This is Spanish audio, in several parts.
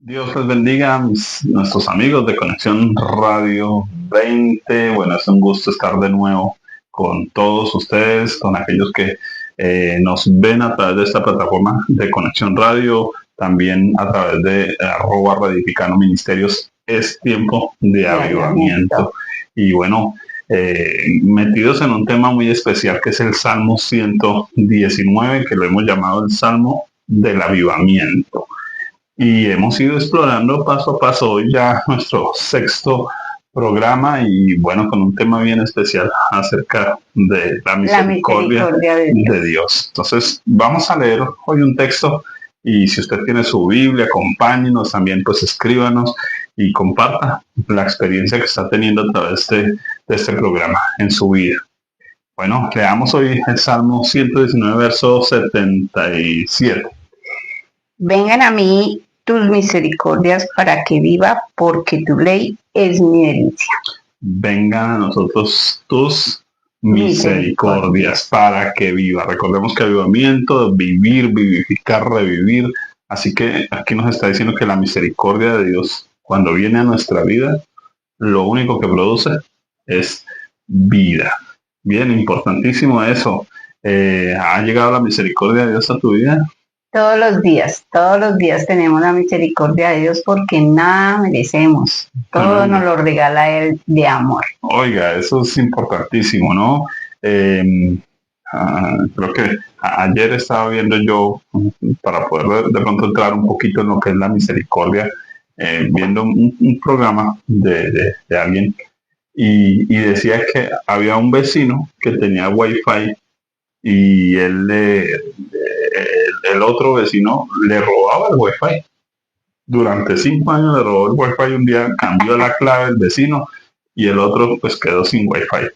Dios les bendiga, nuestros amigos de Conexión Radio 20. Bueno, es un gusto estar de nuevo con todos ustedes, con aquellos que nos ven a través de esta plataforma de Conexión Radio, también a través de @Radificando Ministerios. Es tiempo de avivamiento. Y bueno, metidos en un tema muy especial que es el Salmo 119, que lo hemos llamado el Salmo del Avivamiento. Y hemos ido explorando paso a paso hoy ya nuestro sexto programa y bueno, con un tema bien especial acerca de la misericordia de Dios. Entonces, vamos a leer hoy un texto y si usted tiene su Biblia, acompáñenos también, pues escríbanos y comparta la experiencia que está teniendo a través de este programa en su vida. Bueno, leamos hoy el Salmo 119, verso 77. Vengan a mí tus misericordias para que viva, porque tu ley es mi delicia. Vengan a nosotros tus misericordias para que viva. Recordemos que avivamiento, vivir, vivificar, revivir. Así que aquí nos está diciendo que la misericordia de Dios, cuando viene a nuestra vida, lo único que produce es vida. Bien, importantísimo eso. ¿Ha llegado la misericordia de Dios a tu vida? Todos los días tenemos la misericordia de Dios porque nada merecemos. Todo nos lo regala Él de amor. Oiga, eso es importantísimo, ¿no? Creo que ayer estaba viendo yo, para poder de pronto entrar un poquito en lo que es la misericordia, viendo un programa de alguien y decía que había un vecino que tenía wifi y el otro vecino le robaba el wifi. Durante 5 años le robó el wifi. Un día cambió la clave el vecino y el otro pues quedó sin wifi.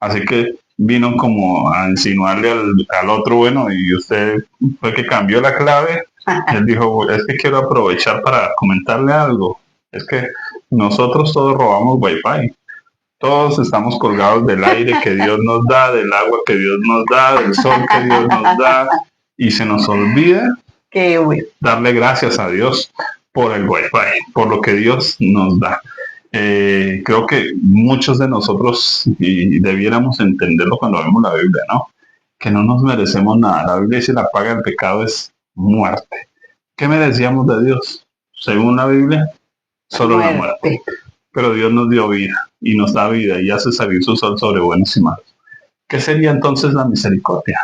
Así que vino como a insinuarle al otro, bueno, y usted fue que cambió la clave. Él dijo, es que quiero aprovechar para comentarle algo. Es que nosotros todos robamos wifi. Todos estamos colgados del aire que Dios nos da, del agua que Dios nos da, del sol que Dios nos da, y se nos olvida darle gracias a Dios por el wifi, por lo que Dios nos da. Creo que muchos de nosotros, y debiéramos entenderlo cuando vemos la Biblia, ¿no? Que no nos merecemos nada. La Biblia dice la paga del pecado es muerte. ¿Qué merecíamos de Dios? Según la Biblia, solo la muerte. Pero Dios nos dio vida y nos da vida y hace salir su sol sobre buenos y malos. ¿Qué sería entonces la misericordia?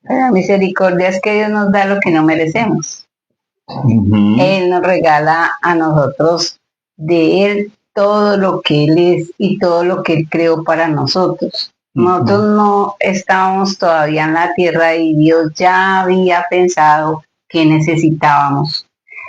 La misericordia es que Dios nos da lo que no merecemos. Él nos regala a nosotros de Él todo lo que Él es y todo lo que Él creó para nosotros. Nosotros no estábamos todavía en la tierra y Dios ya había pensado que necesitábamos.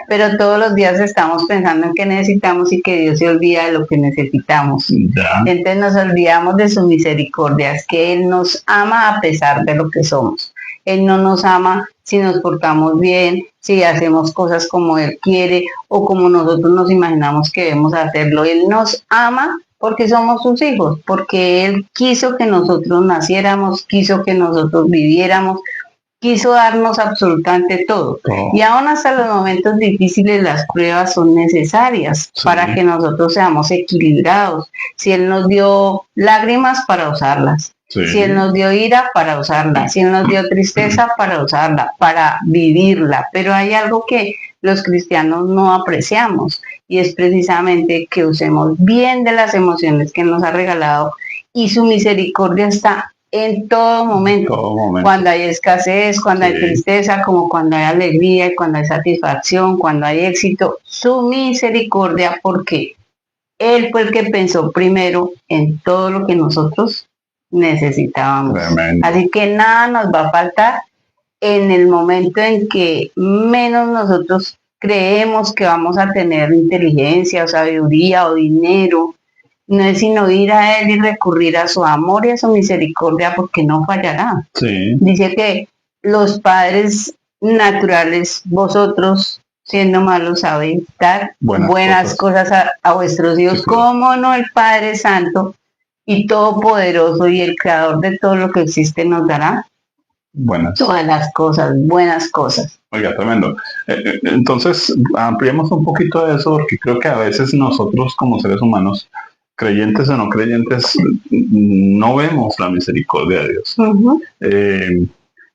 Pero todos los días estamos pensando en qué necesitamos y que Dios se olvida de lo que necesitamos. Entonces nos olvidamos de su misericordia, es que Él nos ama a pesar de lo que somos. Él no nos ama si nos portamos bien, si hacemos cosas como Él quiere o como nosotros nos imaginamos que debemos hacerlo. Él nos ama porque somos sus hijos, porque Él quiso que nosotros naciéramos, quiso que nosotros viviéramos, quiso darnos absolutamente todo. Y aún hasta los momentos difíciles las pruebas son necesarias para que nosotros seamos equilibrados. Si Él nos dio lágrimas, para usarlas. Si Él nos dio ira, para usarla. Si Él nos dio tristeza, para usarla, para vivirla. Pero hay algo que los cristianos no apreciamos y es precisamente que usemos bien de las emociones que Él nos ha regalado, y su misericordia está en todo momento, cuando hay escasez, cuando hay tristeza, como cuando hay alegría, cuando hay satisfacción, cuando hay éxito, su misericordia, porque Él fue el que pensó primero en todo lo que nosotros necesitábamos. Tremendo. Así que nada nos va a faltar en el momento en que menos nosotros creemos que vamos a tener inteligencia o sabiduría o dinero. No es sino ir a Él y recurrir a su amor y a su misericordia, porque no fallará. Dice que los padres naturales, vosotros siendo malos sabéis dar buenas cosas a vuestros hijos. ¿Cómo no el Padre Santo y Todopoderoso y el Creador de todo lo que existe nos dará buenas. Todas las cosas, buenas cosas. Oiga, tremendo. Entonces, ampliemos un poquito de eso, porque creo que a veces nosotros como seres humanos, creyentes o no creyentes, no vemos la misericordia de Dios.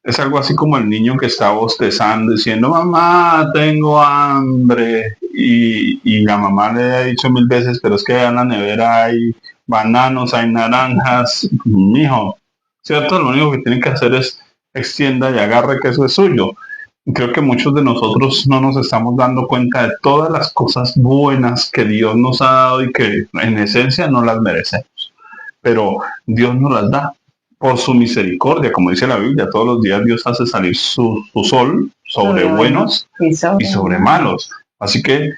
Es algo así como el niño que está bostezando diciendo, mamá, tengo hambre. Y la mamá le ha dicho 1000 veces, pero es que en la nevera hay bananos, hay naranjas. Mijo, ¿cierto? Lo único que tienen que hacer es extienda y agarre que eso es suyo. Creo que muchos de nosotros no nos estamos dando cuenta de todas las cosas buenas que Dios nos ha dado y que en esencia no las merecemos. Pero Dios nos las da por su misericordia, como dice la Biblia, todos los días Dios hace salir su sol sobre buenos y sobre malos. Así que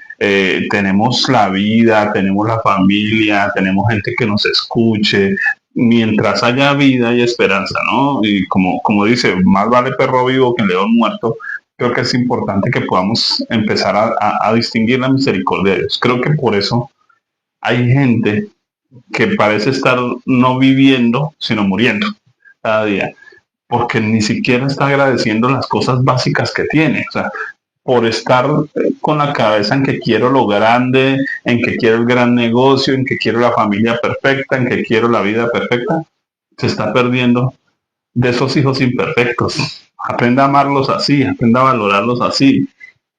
tenemos la vida, tenemos la familia, tenemos gente que nos escuche. Mientras haya vida y esperanza, ¿no? Y como dice, más vale perro vivo que león muerto. Creo que es importante que podamos empezar a distinguir la misericordia de Dios. Creo que por eso hay gente que parece estar no viviendo, sino muriendo cada día, porque ni siquiera está agradeciendo las cosas básicas que tiene. O sea, por estar con la cabeza en que quiero lo grande, en que quiero el gran negocio, en que quiero la familia perfecta, en que quiero la vida perfecta, se está perdiendo de esos hijos imperfectos. Aprenda a amarlos así, aprenda a valorarlos así,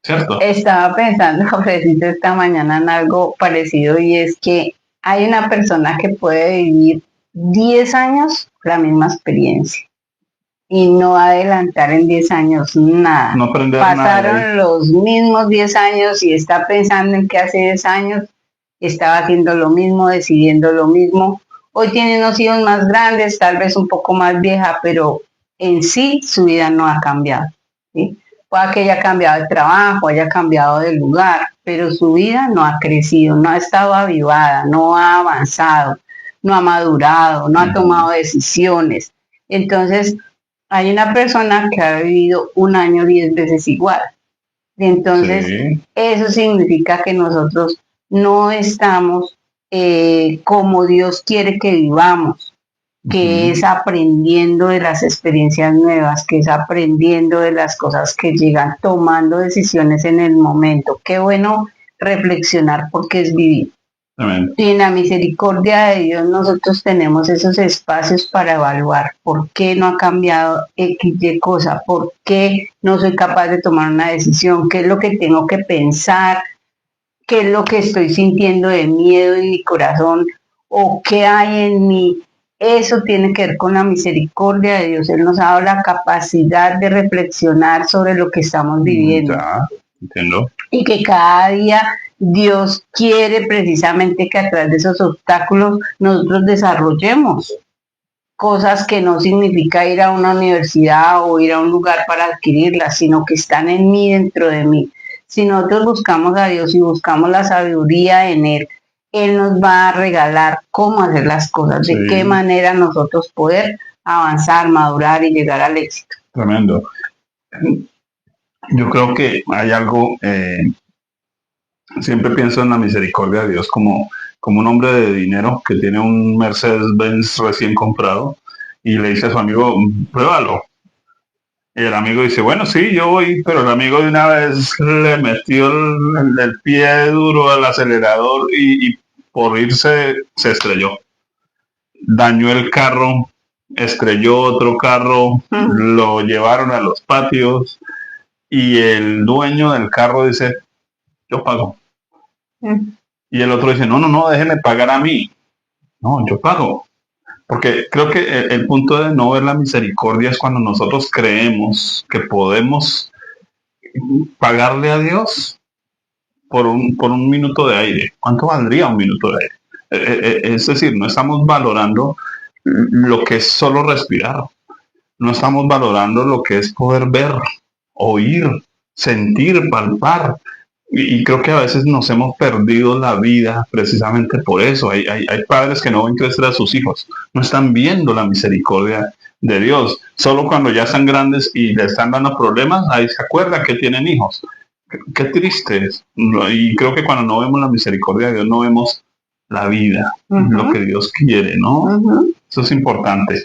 ¿cierto? Estaba pensando, preciso esta mañana en algo parecido, y es que hay una persona que puede vivir 10 años la misma experiencia y no adelantar en 10 años nada. No aprender Pasaron nada, los mismos 10 años y está pensando en que hace 10 años estaba haciendo lo mismo, decidiendo lo mismo. Hoy tiene unos hijos más grandes, tal vez un poco más vieja, pero en sí su vida no ha cambiado, ¿sí? Puede que haya cambiado de trabajo, haya cambiado de lugar, pero su vida no ha crecido, no ha estado avivada, no ha avanzado, no ha madurado, no ha tomado decisiones. Entonces, hay una persona que ha vivido un año 10 veces igual. Entonces, sí, eso significa que nosotros no estamos como Dios quiere que vivamos, que es aprendiendo de las experiencias nuevas, que es aprendiendo de las cosas que llegan, tomando decisiones en el momento. Qué bueno reflexionar porque es vivir. Amén. Y en la misericordia de Dios nosotros tenemos esos espacios para evaluar por qué no ha cambiado X y cosa, por qué no soy capaz de tomar una decisión, qué es lo que tengo que pensar, qué es lo que estoy sintiendo de miedo en mi corazón o qué hay en mí. Eso tiene que ver con la misericordia de Dios. Él nos ha dado la capacidad de reflexionar sobre lo que estamos viviendo. Ya, entiendo. Y que cada día Dios quiere precisamente que a través de esos obstáculos nosotros desarrollemos cosas que no significa ir a una universidad o ir a un lugar para adquirirlas, sino que están en mí, dentro de mí. Si nosotros buscamos a Dios y buscamos la sabiduría en Él, Él nos va a regalar cómo hacer las cosas, de qué manera nosotros poder avanzar, madurar y llegar al éxito. Tremendo. Yo creo que hay algo, siempre pienso en la misericordia de Dios como un hombre de dinero que tiene un Mercedes-Benz recién comprado y le dice a su amigo, pruébalo. Y el amigo dice, bueno, sí, yo voy, pero el amigo de una vez le metió el pie duro al acelerador y por irse se estrelló. Dañó el carro, estrelló otro carro, lo llevaron a los patios y el dueño del carro dice, yo pago. Y el otro dice, no, déjeme pagar a mí. No, yo pago. Porque creo que el punto de no ver la misericordia es cuando nosotros creemos que podemos pagarle a Dios por un minuto de aire. ¿Cuánto valdría un minuto de aire? Es decir, no estamos valorando lo que es solo respirar. No estamos valorando lo que es poder ver, oír, sentir, palpar. Y creo que a veces nos hemos perdido la vida precisamente por eso. Hay padres que no ven crecer a sus hijos, no están viendo la misericordia de Dios. Solo cuando ya están grandes y le están dando problemas, ahí se acuerdan que tienen hijos. Qué triste es. Y creo que cuando no vemos la misericordia de Dios, no vemos la vida, lo que Dios quiere, ¿no? Eso es importante.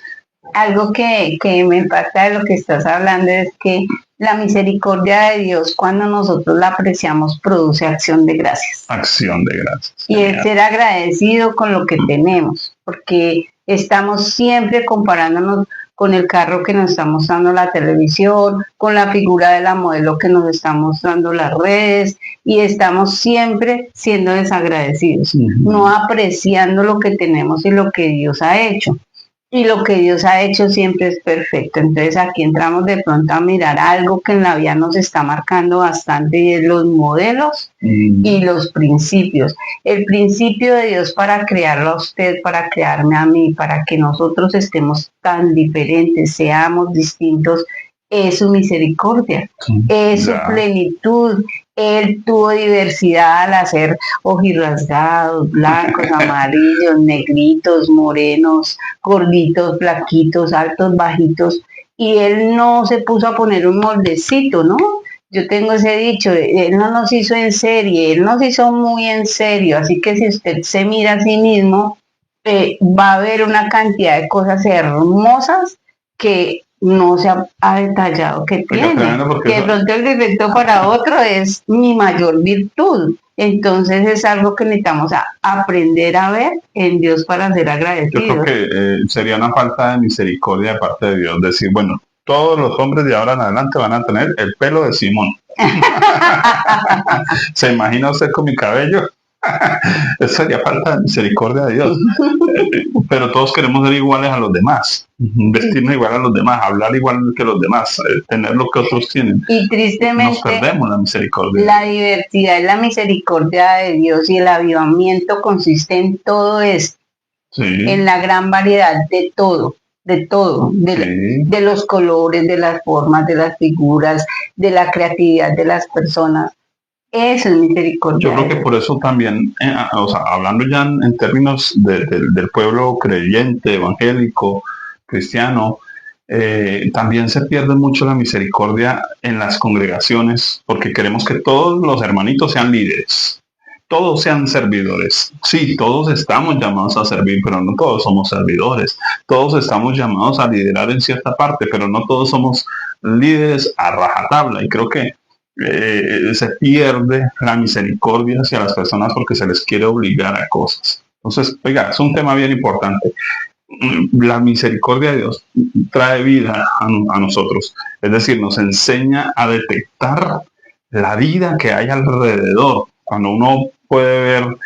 algo que me impacta de lo que estás hablando es que la misericordia de Dios, cuando nosotros la apreciamos, produce acción de gracias. Acción de gracias. Y es ser agradecido con lo que tenemos, porque estamos siempre comparándonos con el carro que nos está mostrando la televisión, con la figura de la modelo que nos está mostrando las redes, y estamos siempre siendo desagradecidos, no apreciando lo que tenemos y lo que Dios ha hecho. Y lo que Dios ha hecho siempre es perfecto. Entonces aquí entramos de pronto a mirar algo que en la vida nos está marcando bastante, y es los modelos y los principios. El principio de Dios para crearlo a usted, para crearme a mí, para que nosotros estemos tan diferentes, seamos distintos, es su misericordia, es su plenitud. Él tuvo diversidad al hacer ojirrasgados, blancos, amarillos, negritos, morenos, gorditos, flaquitos, altos, bajitos, y él no se puso a poner un moldecito, ¿no? Yo tengo ese dicho, él no nos hizo en serie, él nos hizo muy en serio, así que si usted se mira a sí mismo, va a ver una cantidad de cosas hermosas que no se ha detallado que tiene, que de pronto el defecto para otro es mi mayor virtud. Entonces es algo que necesitamos aprender a ver en Dios para ser agradecidos. Yo creo que sería una falta de misericordia de parte de Dios decir, bueno, todos los hombres de ahora en adelante van a tener el pelo de Simón. ¿Se imagina usted con mi cabello? Eso sería falta de misericordia de Dios. Pero todos queremos ser iguales a los demás, vestirnos igual a los demás, hablar igual que los demás, tener lo que otros tienen. Y tristemente nos perdemos la misericordia. La diversidad y la misericordia de Dios y el avivamiento consiste en todo esto, en la gran variedad de todo, de los colores, de las formas, de las figuras, de la creatividad de las personas. Eso es misericordia. Yo creo que por eso también, hablando ya en términos del pueblo creyente, evangélico, cristiano, también se pierde mucho la misericordia en las congregaciones, porque queremos que todos los hermanitos sean líderes, todos sean servidores. Sí, todos estamos llamados a servir, pero no todos somos servidores. Todos estamos llamados a liderar en cierta parte, pero no todos somos líderes a rajatabla. Y creo que se pierde la misericordia hacia las personas porque se les quiere obligar a cosas. Entonces, oiga, es un tema bien importante. La misericordia de Dios trae vida a nosotros, es decir, nos enseña a detectar la vida que hay alrededor. Cuando uno puede ver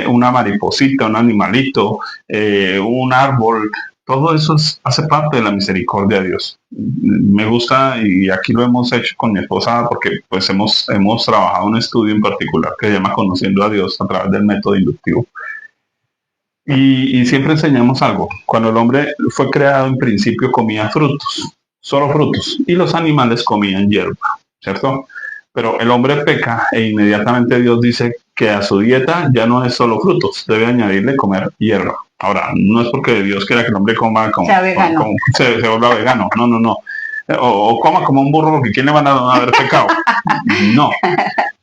una mariposita, un animalito, un árbol, todo eso hace parte de la misericordia de Dios. Me gusta, y aquí lo hemos hecho con mi esposa, porque pues hemos trabajado un estudio en particular que se llama Conociendo a Dios a través del método inductivo. Y siempre enseñamos algo. Cuando el hombre fue creado, en principio comía frutos, solo frutos, y los animales comían hierba, ¿cierto? Pero el hombre peca e inmediatamente Dios dice que a su dieta ya no es solo frutos, debe añadirle comer hierba. Ahora, no es porque Dios quiera que el hombre coma se vuelva vegano, no. O coma como un burro, porque ¿quién le van a haber pecado? No,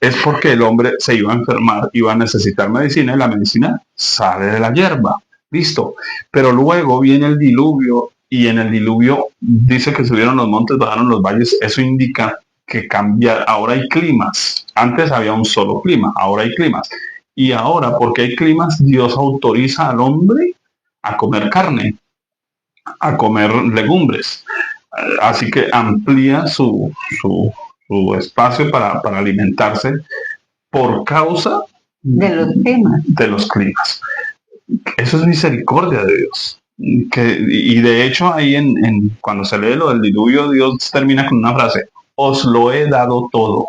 es porque el hombre se iba a enfermar, iba a necesitar medicina, y la medicina sale de la hierba, listo. Pero luego viene el diluvio, y en el diluvio dice que subieron los montes, bajaron los valles. Eso indica que cambia, ahora hay climas. Antes había un solo clima, ahora hay climas. Y ahora, porque hay climas, Dios autoriza al hombre a comer carne, a comer legumbres. Así que amplía su espacio para alimentarse por causa de los climas. Eso es misericordia de Dios. Y de hecho ahí cuando se lee lo del diluvio, Dios termina con una frase: os lo he dado todo.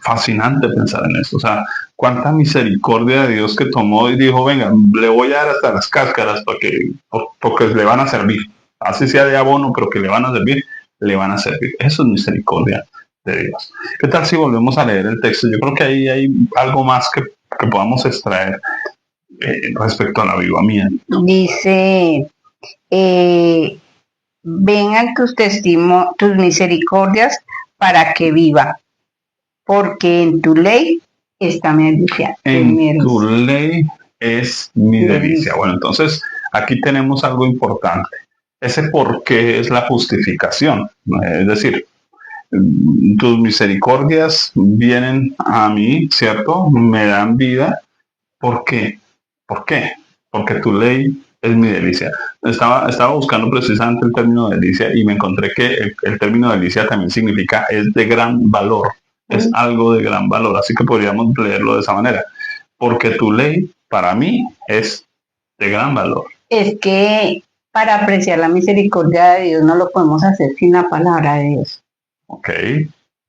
Fascinante pensar en esto. O sea, cuánta misericordia de Dios que tomó y dijo, venga, le voy a dar hasta las cáscaras porque le van a servir. Así sea de abono, pero que le van a servir, le van a servir. Eso es misericordia de Dios. ¿Qué tal si volvemos a leer el texto? Yo creo que ahí hay algo más que podamos extraer respecto al avivamiento. Dice, vengan tus misericordias para que viva, porque en tu ley está mi delicia. En tu ley es mi delicia. Bueno, entonces aquí tenemos algo importante. ese por qué es la justificación. Es decir, tus misericordias vienen a mí, ¿cierto? Me dan vida. ¿Por qué? ¿Por qué? Porque tu ley es mi delicia. Estaba buscando precisamente el término delicia y me encontré que el término delicia también significa es de gran valor, es algo de gran valor. Así que podríamos leerlo de esa manera. Porque tu ley para mí es de gran valor. Es que para apreciar la misericordia de Dios no lo podemos hacer sin la palabra de Dios. Ok.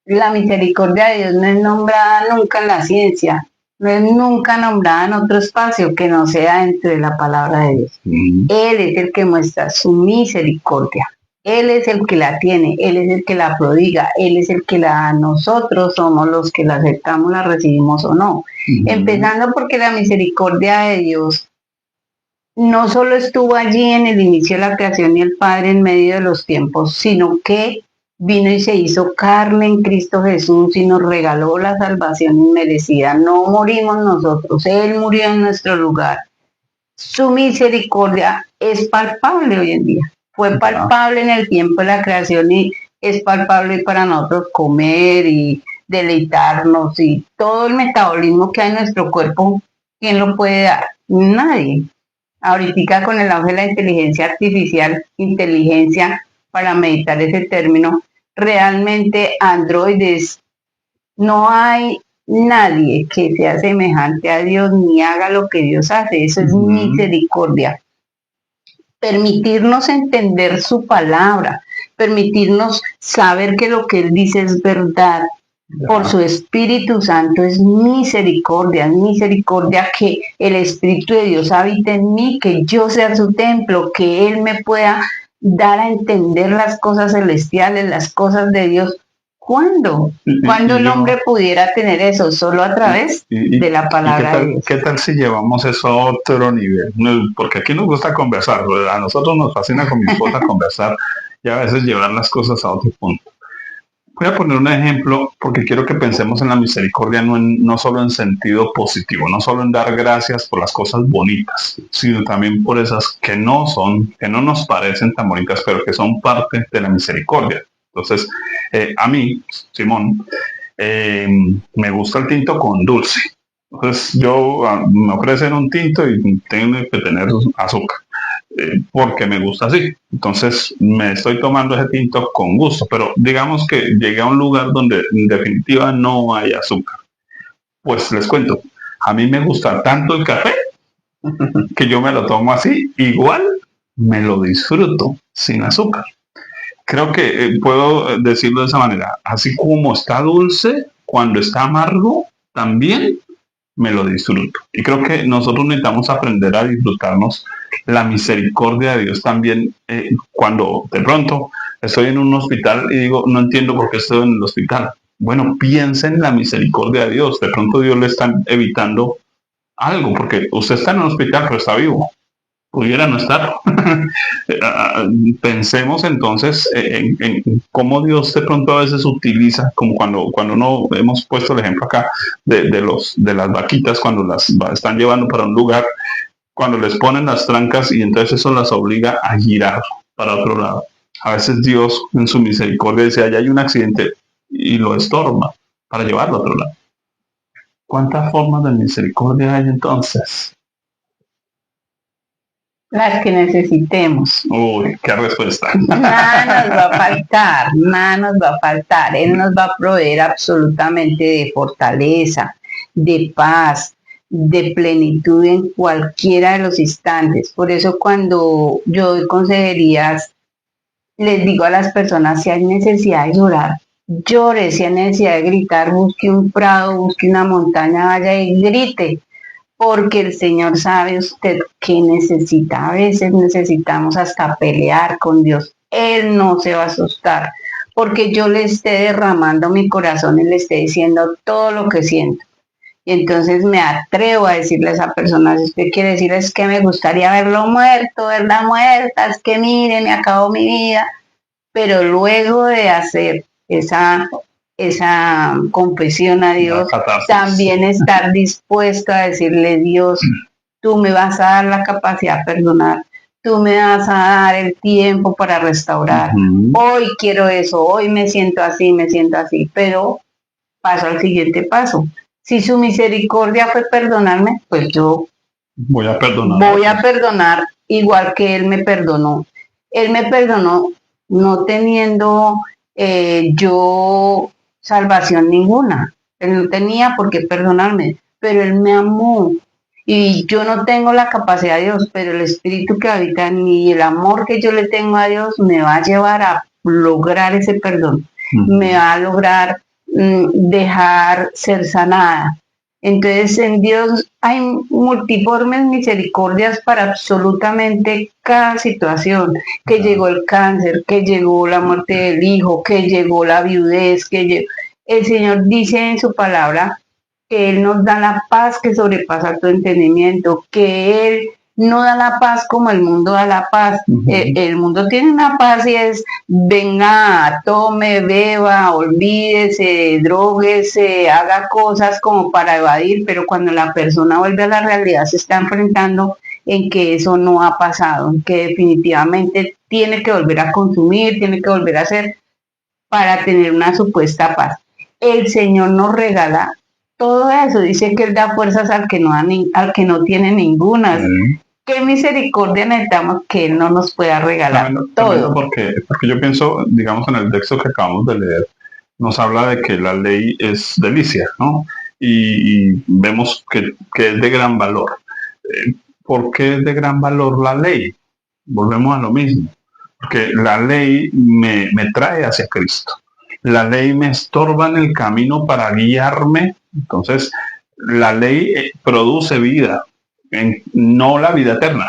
La misericordia de Dios no es nombrada nunca en la ciencia, no es nunca nombrada en otro espacio que no sea entre la palabra de Dios. Él es el que muestra su misericordia. Él es el que la tiene, Él es el que la prodiga, Él es el que la da. Nosotros somos los que la aceptamos, la recibimos o no. Empezando porque la misericordia de Dios no solo estuvo allí en el inicio de la creación y el Padre en medio de los tiempos, sino que vino y se hizo carne en Cristo Jesús y nos regaló la salvación inmerecida. No morimos nosotros, Él murió en nuestro lugar. Su misericordia es palpable hoy en día. Fue palpable en el tiempo de la creación y es palpable para nosotros comer y deleitarnos y todo el metabolismo que hay en nuestro cuerpo. ¿Quién lo puede dar? Nadie. Ahorita con el auge de la inteligencia artificial, inteligencia para meditar ese término, realmente androides, no hay nadie que sea semejante a Dios ni haga lo que Dios hace. Eso es misericordia. Permitirnos entender su palabra, permitirnos saber que lo que Él dice es verdad. Por su Espíritu Santo es misericordia que el Espíritu de Dios habite en mí, que yo sea su templo, que Él me pueda dar a entender las cosas celestiales, las cosas de Dios. ¿Cuándo? ¿Cuándo el hombre pudiera tener eso? Solo a través de la palabra de Dios. ¿Qué tal si llevamos eso a otro nivel? Porque aquí nos gusta conversar, a nosotros nos fascina con mi esposa conversar y a veces llevar las cosas a otro punto. Voy a poner un ejemplo porque quiero que pensemos en la misericordia no solo en sentido positivo, no solo en dar gracias por las cosas bonitas, sino también por esas que no nos parecen tan bonitas, pero que son parte de la misericordia. Entonces, a mí, Simón, me gusta el tinto con dulce. Entonces, me ofrecen un tinto y tengo que tener azúcar. Porque me gusta así. Entonces me estoy tomando ese tinto con gusto, pero digamos que llegué a un lugar donde en definitiva no hay azúcar. Pues les cuento, a mí me gusta tanto el café que yo me lo tomo así, igual me lo disfruto sin azúcar. Creo que puedo decirlo de esa manera, así como está dulce, cuando está amargo, también me lo disfruto. Y creo que nosotros necesitamos aprender a disfrutarnos la misericordia de Dios también cuando de pronto estoy en un hospital y digo, no entiendo por qué estoy en el hospital. Bueno, piensa en la misericordia de Dios. De pronto Dios le está evitando algo, porque usted está en un hospital pero está vivo. Pudiera no estar. Pensemos entonces en cómo Dios de pronto a veces utiliza, como cuando no hemos puesto el ejemplo acá de las vaquitas, cuando las están llevando para un lugar, cuando les ponen las trancas y entonces eso las obliga a girar para otro lado. A veces Dios en su misericordia dice, allá hay un accidente y lo estorba para llevarlo a otro lado. ¿Cuántas formas de misericordia hay entonces? Las que necesitemos. Uy, qué respuesta. Nada nos va a faltar, nada nos va a faltar. Él nos va a proveer absolutamente de fortaleza, de paz, de plenitud en cualquiera de los instantes. Por eso cuando yo doy consejerías, les digo a las personas, si hay necesidad de llorar, llore, si hay necesidad de gritar, busque un prado, busque una montaña, vaya y grite. Porque el Señor sabe usted qué necesita. A veces necesitamos hasta pelear con Dios. Él no se va a asustar porque yo le esté derramando mi corazón y le esté diciendo todo lo que siento. Y entonces me atrevo a decirle a esa persona, si usted quiere decir es que me gustaría verlo muerto, verla muerta, es que mire, me acabó mi vida. Pero luego de hacer esa confesión a Dios, también estar dispuesto a decirle, Dios, tú me vas a dar la capacidad de perdonar, tú me vas a dar el tiempo para restaurar. Hoy quiero eso, hoy me siento así, pero paso al siguiente paso. Si su misericordia fue perdonarme, pues yo voy a perdonar igual que Él me perdonó. Él me perdonó no teniendo yo salvación ninguna. Él no tenía por qué perdonarme, pero Él me amó. Y yo no tengo la capacidad de Dios, pero el Espíritu que habita en mí y el amor que yo le tengo a Dios me va a llevar a lograr ese perdón. Me va a lograr dejar ser sanada. Entonces en Dios hay multiformes misericordias para absolutamente cada situación, que llegó el cáncer, que llegó la muerte del hijo, que llegó la viudez, el Señor dice en su palabra que Él nos da la paz que sobrepasa tu entendimiento, que Él no da la paz como el mundo da la paz. El mundo tiene una paz y es, venga, tome, beba, olvídese, droguese, haga cosas como para evadir, pero cuando la persona vuelve a la realidad se está enfrentando en que eso no ha pasado, en que definitivamente tiene que volver a consumir, tiene que volver a hacer para tener una supuesta paz. El Señor nos regala todo eso, dice que Él da fuerzas al que no tiene ninguna. ¿Qué misericordia necesitamos que Él no nos pueda regalar todo? Porque yo pienso, digamos, en el texto que acabamos de leer, nos habla de que la ley es delicia, ¿no? Y vemos que es de gran valor. ¿Por qué es de gran valor la ley? Volvemos a lo mismo. Porque la ley me trae hacia Cristo. La ley me estorba en el camino para guiarme. Entonces, la ley produce vida, no la vida eterna.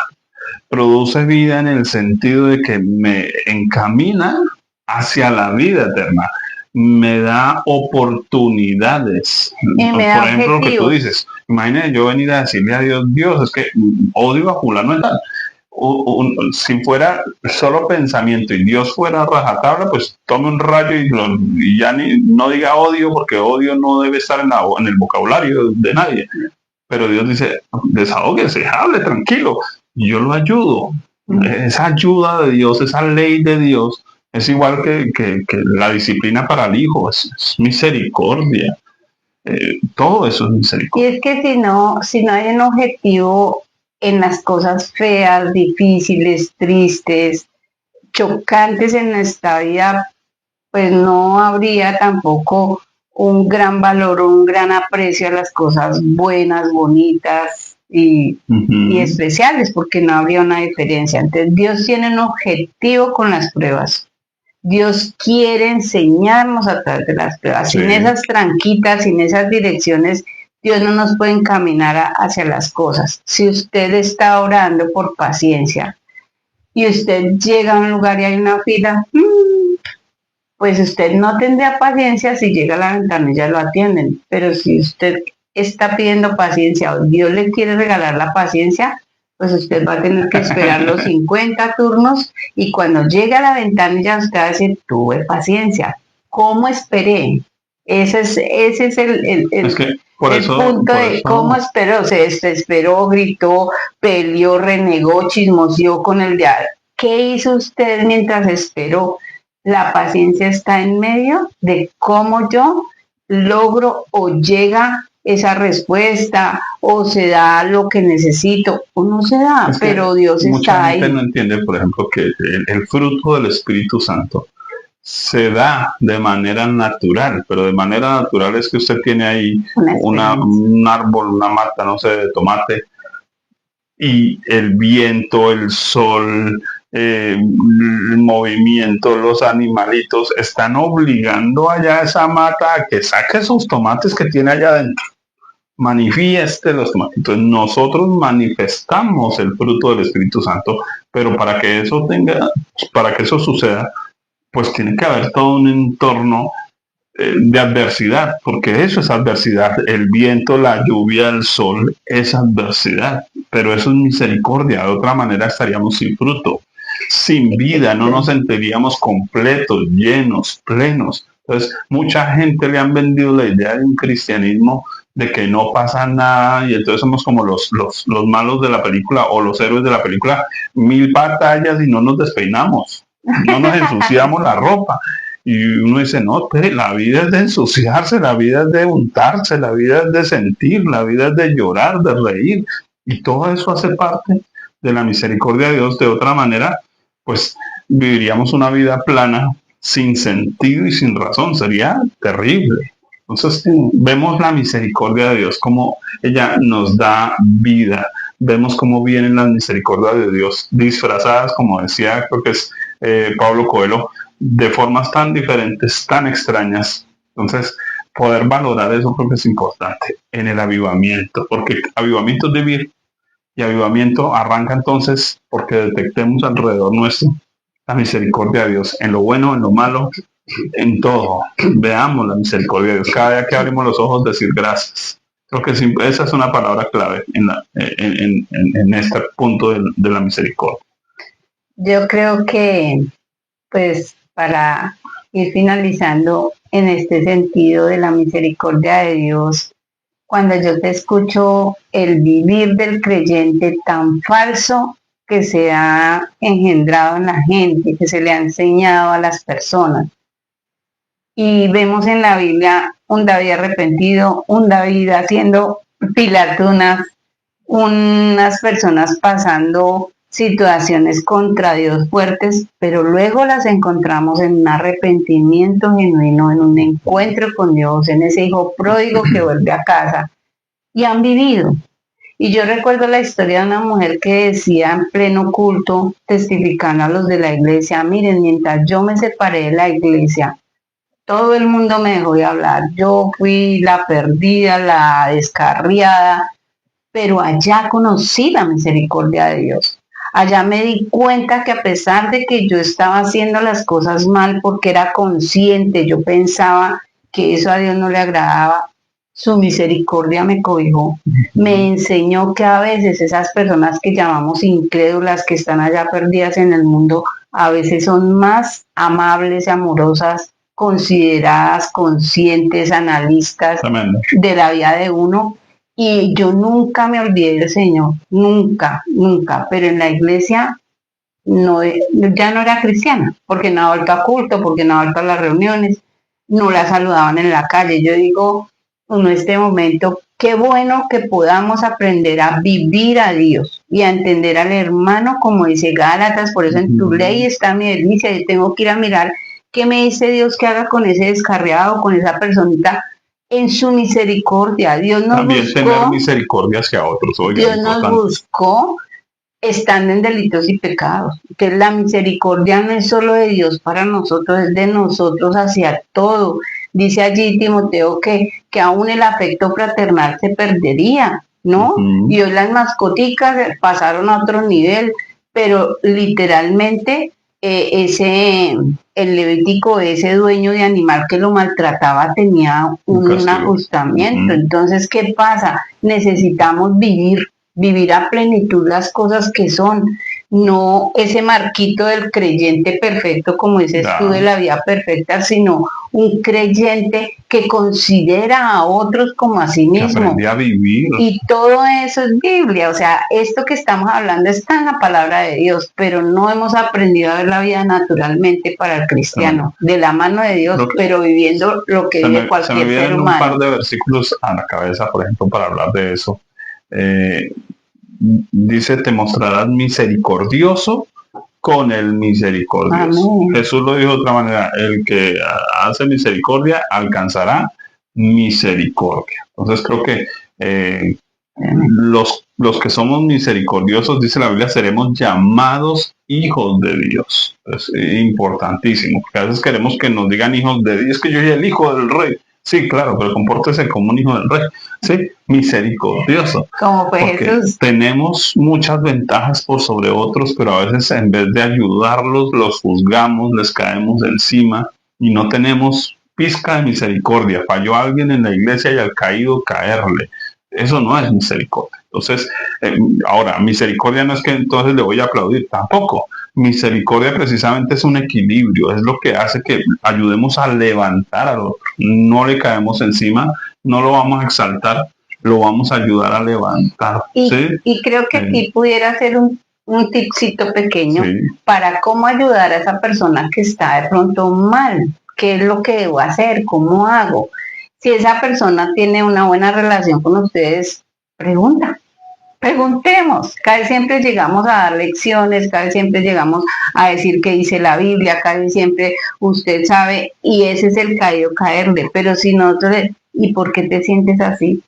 Produce vida en el sentido de que me encamina hacia la vida eterna. Me da oportunidades. Por ejemplo, lo que tú dices. Imagínate yo venir a decirle a Dios, es que odio a fulano y tal. Si fuera solo pensamiento y Dios fuera rajatabla, pues tome un rayo y ya no diga odio, porque odio no debe estar en el vocabulario de nadie. Pero Dios dice, desahóguese, hable tranquilo, y yo lo ayudo. Esa ayuda de Dios, esa ley de Dios, es igual que la disciplina para el hijo, es misericordia. Todo eso es misericordia. Y es que si no hay un objetivo en las cosas feas, difíciles, tristes, chocantes en nuestra vida, pues no habría tampoco un gran valor o un gran aprecio a las cosas buenas, bonitas y especiales, porque no habría una diferencia. Entonces Dios tiene un objetivo con las pruebas. Dios quiere enseñarnos a través de las pruebas. Sí. Sin esas tranquitas, sin esas direcciones, Dios no nos puede encaminar hacia las cosas. Si usted está orando por paciencia y usted llega a un lugar y hay una fila, pues usted no tendría paciencia si llega a la ventana y ya lo atienden. Pero si usted está pidiendo paciencia o Dios le quiere regalar la paciencia, pues usted va a tener que esperar los 50 turnos y cuando llegue a la ventana ya usted va a decir, tuve paciencia. ¿Cómo esperé? Ese es el punto de cómo esperó. Se desesperó, gritó, peleó, renegó, chismoseó con el de al. ¿Qué hizo usted mientras esperó? La paciencia está en medio de cómo yo logro o llega esa respuesta o se da lo que necesito o no se da, pero Dios está ahí. Mucha gente no entiende, por ejemplo, que el fruto del Espíritu Santo se da de manera natural, pero de manera natural es que usted tiene ahí un árbol, una mata, no sé, de tomate, y el viento, el sol, el movimiento, los animalitos están obligando allá a esa mata a que saque esos tomates que tiene allá adentro, manifieste los tomates. Entonces nosotros manifestamos el fruto del Espíritu Santo, pero para que eso suceda, pues tiene que haber todo un entorno de adversidad, porque eso es adversidad. El viento, la lluvia, el sol es adversidad, pero eso es misericordia. De otra manera estaríamos sin fruto, sin vida, no nos sentiríamos completos, llenos, plenos. Entonces, mucha gente le han vendido la idea de un cristianismo de que no pasa nada y entonces somos como los malos de la película o los héroes de la película, 1000 batallas y no nos despeinamos, no nos ensuciamos la ropa. Y uno dice, no, la vida es de ensuciarse, la vida es de untarse, la vida es de sentir, la vida es de llorar, de reír. Y todo eso hace parte de la misericordia de Dios. De otra manera, pues viviríamos una vida plana, sin sentido y sin razón. Sería terrible. Entonces vemos la misericordia de Dios, como ella nos da vida. Vemos cómo vienen las misericordias de Dios disfrazadas, como decía, creo que es Pablo Coelho, de formas tan diferentes, tan extrañas. Entonces, poder valorar eso creo que es importante en el avivamiento, porque avivamiento es vivir y avivamiento arranca entonces porque detectemos alrededor nuestro la misericordia de Dios, en lo bueno, en lo malo, en todo. Veamos la misericordia de Dios. Cada día que abrimos los ojos, decir gracias. Creo que esa es una palabra clave en este punto de la misericordia. Yo creo que, pues, para ir finalizando en este sentido de la misericordia de Dios, cuando yo te escucho el vivir del creyente tan falso que se ha engendrado en la gente, que se le ha enseñado a las personas, y vemos en la Biblia un David arrepentido, un David haciendo pilar de unas personas pasando situaciones contra Dios fuertes, pero luego las encontramos en un arrepentimiento genuino, en un encuentro con Dios, en ese hijo pródigo que vuelve a casa, y han vivido. Y yo recuerdo la historia de una mujer que decía en pleno culto, testificando a los de la iglesia, miren, mientras yo me separé de la iglesia, todo el mundo me dejó de hablar, yo fui la perdida, la descarriada, pero allá conocí la misericordia de Dios. Allá me di cuenta que a pesar de que yo estaba haciendo las cosas mal porque era consciente, yo pensaba que eso a Dios no le agradaba, su misericordia me cobijó. Me enseñó que a veces esas personas que llamamos incrédulas, que están allá perdidas en el mundo, a veces son más amables y amorosas, consideradas, conscientes, analistas de la vida de uno. Y yo nunca me olvidé del Señor, nunca, nunca, pero en la iglesia no, ya no era cristiana, porque no ha vuelto a culto, porque no ha vuelto a las reuniones, no la saludaban en la calle. Yo digo, en este momento, qué bueno que podamos aprender a vivir a Dios y a entender al hermano, como dice Gálatas, por eso en tu ley está mi delicia, yo tengo que ir a mirar qué me dice Dios que haga con ese descarriado, con esa personita, en su misericordia. Dios nos también buscó, tener misericordia hacia otros. Oiga, Dios nos buscó estando en delitos y pecados. Que la misericordia no es solo de Dios para nosotros, es de nosotros hacia todo. Dice allí Timoteo que aún el afecto fraternal se perdería, ¿no? Y hoy las mascoticas pasaron a otro nivel, pero literalmente el Levítico, ese dueño de animal que lo maltrataba, tenía un ajustamiento. Entonces, ¿qué pasa? Necesitamos vivir a plenitud las cosas que son, no ese marquito del creyente perfecto, como dices tú, de la vida perfecta, sino un creyente que considera a otros como a sí mismo. Que aprende a vivir. Y todo eso es Biblia, o sea, esto que estamos hablando está en la palabra de Dios, pero no hemos aprendido a ver la vida naturalmente para el cristiano, de la mano de Dios, pero viviendo lo que vive cualquier ser humano. Un par de versículos a la cabeza, por ejemplo, para hablar de eso. Dice, te mostrarás misericordioso con el misericordioso. Amén. Jesús lo dijo de otra manera, el que hace misericordia alcanzará misericordia. Entonces creo que los que somos misericordiosos, dice la Biblia, seremos llamados hijos de Dios. Es importantísimo, porque a veces queremos que nos digan hijos de Dios, que yo soy el hijo del rey. Sí, claro, pero compórtese como un hijo del rey. Sí, misericordioso. Como fue Jesús. Tenemos muchas ventajas por sobre otros, pero a veces en vez de ayudarlos, los juzgamos, les caemos encima y no tenemos pizca de misericordia. Falló alguien en la iglesia y al caído caerle. Eso no es misericordia. Entonces, ahora, misericordia no es que entonces le voy a aplaudir, tampoco. Misericordia precisamente es un equilibrio, es lo que hace que ayudemos a levantar al otro. No le caemos encima, no lo vamos a exaltar, lo vamos a ayudar a levantar. Y creo que aquí pudiera ser un tipcito pequeño para cómo ayudar a esa persona que está de pronto mal. ¿Qué es lo que debo hacer? ¿Cómo hago? Si esa persona tiene una buena relación con ustedes, preguntemos. Casi siempre llegamos a dar lecciones, casi siempre llegamos a decir qué dice la Biblia, casi siempre usted sabe, y ese es el caído caerle. Pero si nosotros, ¿y por qué te sientes así?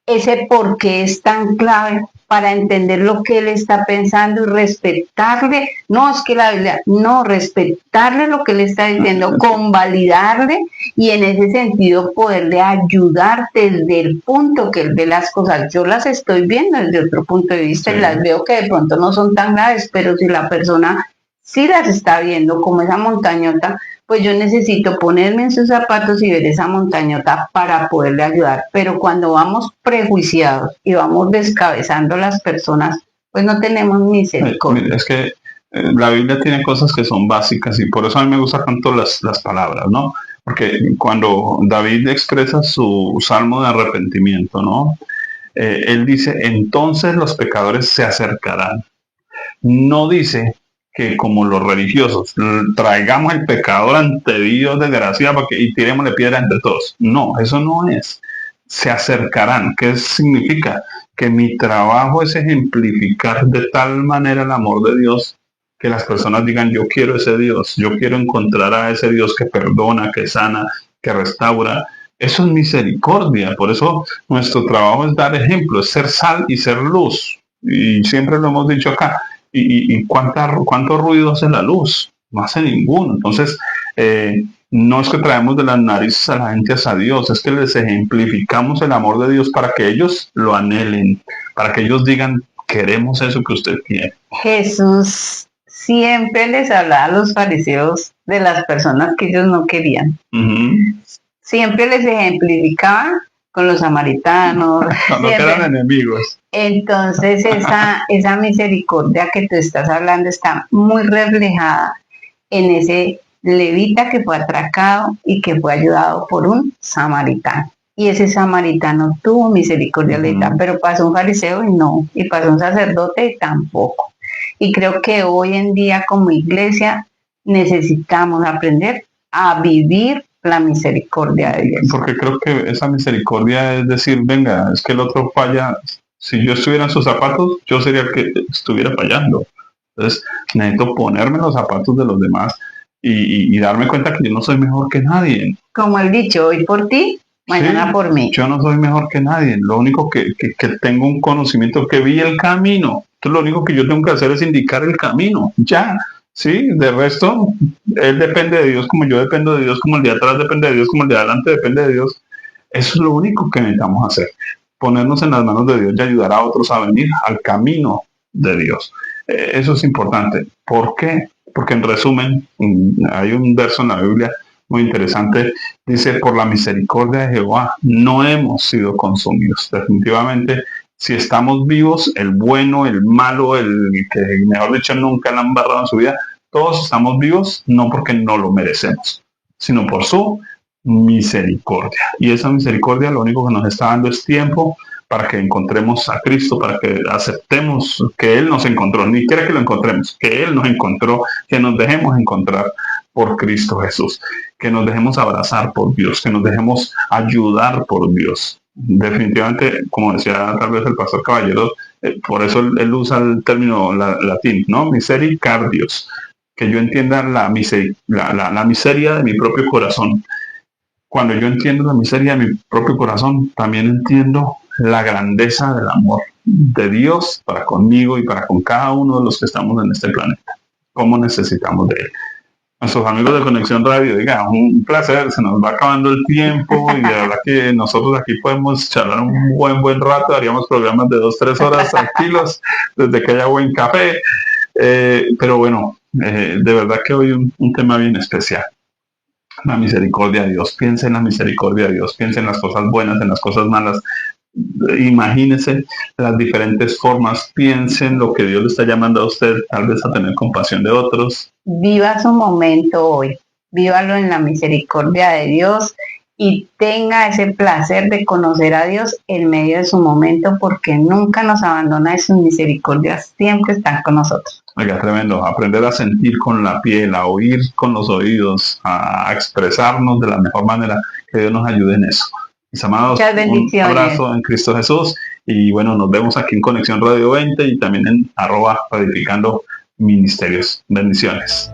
Ese por qué es tan clave para entender lo que él está pensando y respetarle. No es que la Biblia, no, respetarle lo que él está diciendo, convalidarle y en ese sentido poderle ayudar desde el punto que él ve las cosas. Yo las estoy viendo desde otro punto de vista y las veo que de pronto no son tan graves, pero si la persona sí las está viendo como esa montañota, pues yo necesito ponerme en sus zapatos y ver esa montañota para poderle ayudar. Pero cuando vamos prejuiciados y vamos descabezando a las personas, pues no tenemos misericordia. Es que la Biblia tiene cosas que son básicas y por eso a mí me gustan tanto las palabras, ¿no? Porque cuando David expresa su salmo de arrepentimiento, ¿no? Él dice, entonces los pecadores se acercarán. No dice que como los religiosos traigamos el pecador ante Dios desgraciado y tirémosle piedra entre todos. No, eso no es. Se acercarán. ¿Qué significa? Que mi trabajo es ejemplificar de tal manera el amor de Dios que las personas digan, yo quiero ese Dios, yo quiero encontrar a ese Dios que perdona, que sana, que restaura. Eso es misericordia. Por eso nuestro trabajo es dar ejemplo, es ser sal y ser luz. Y siempre lo hemos dicho acá. ¿Y cuánto ruido hace la luz? No hace ninguno. Entonces, no es que traemos de las narices a la gente hacia Dios, es que les ejemplificamos el amor de Dios para que ellos lo anhelen, para que ellos digan, queremos eso que usted quiere. Jesús siempre les hablaba a los fariseos de las personas que ellos no querían. Siempre les ejemplificaba con los samaritanos. Cuando eran enemigos. Entonces esa misericordia que tú estás hablando está muy reflejada en ese levita que fue atracado y que fue ayudado por un samaritano. Y ese samaritano tuvo misericordia, pero pasó un fariseo y no, y pasó un sacerdote y tampoco. Y creo que hoy en día como iglesia necesitamos aprender a vivir la misericordia de Dios. Porque creo que esa misericordia es decir, venga, es que el otro falla. Si yo estuviera en sus zapatos, yo sería el que estuviera fallando. Entonces, necesito ponerme en los zapatos de los demás y darme cuenta que yo no soy mejor que nadie. Como el dicho, hoy por ti, mañana por mí. Yo no soy mejor que nadie. Lo único que tengo un conocimiento, que vi el camino. Entonces, lo único que yo tengo que hacer es indicar el camino. Ya. Sí, de resto, él depende de Dios como yo dependo de Dios, como el de atrás depende de Dios, como el de adelante depende de Dios. Eso es lo único que necesitamos hacer. Ponernos en las manos de Dios y ayudar a otros a venir al camino de Dios. Eso es importante. ¿Por qué? Porque en resumen, hay un verso en la Biblia muy interesante. Dice, por la misericordia de Jehová no hemos sido consumidos. Definitivamente, si estamos vivos, el bueno, el malo, el que mejor dicho nunca la han embarrado en su vida, todos estamos vivos no porque no lo merecemos, sino por su misericordia. Y esa misericordia lo único que nos está dando es tiempo para que encontremos a Cristo, para que aceptemos que Él nos encontró, ni quiera que lo encontremos, que Él nos encontró, que nos dejemos encontrar por Cristo Jesús, que nos dejemos abrazar por Dios, que nos dejemos ayudar por Dios. Definitivamente, como decía tal vez el pastor Caballero, por eso él usa el término latín, ¿no? Misericordios, que yo entienda la miseria de mi propio corazón. Cuando yo entiendo la miseria de mi propio corazón, también entiendo la grandeza del amor de Dios para conmigo y para con cada uno de los que estamos en este planeta. ¿Cómo necesitamos de Él? Nuestros amigos de Conexión Radio, diga, un placer, se nos va acabando el tiempo y de verdad que nosotros aquí podemos charlar un buen rato, haríamos programas de 2-3 horas tranquilos, desde que haya buen café, pero bueno, de verdad que hoy un tema bien especial. La misericordia de Dios, piensa en la misericordia de Dios, piensa en las cosas buenas, en las cosas malas, imagínese las diferentes formas, piense en lo que Dios le está llamando a usted, tal vez a tener compasión de otros. Viva su momento hoy, vívalo en la misericordia de Dios y tenga ese placer de conocer a Dios en medio de su momento, porque nunca nos abandona y sus misericordias siempre están con nosotros. Oiga, tremendo. Aprender a sentir con la piel, a oír con los oídos, a expresarnos de la mejor manera. Que Dios nos ayude en eso. Mis amados, un abrazo en Cristo Jesús. Y bueno, nos vemos aquí en Conexión Radio 20 y también en @Edificando Ministerios. Bendiciones.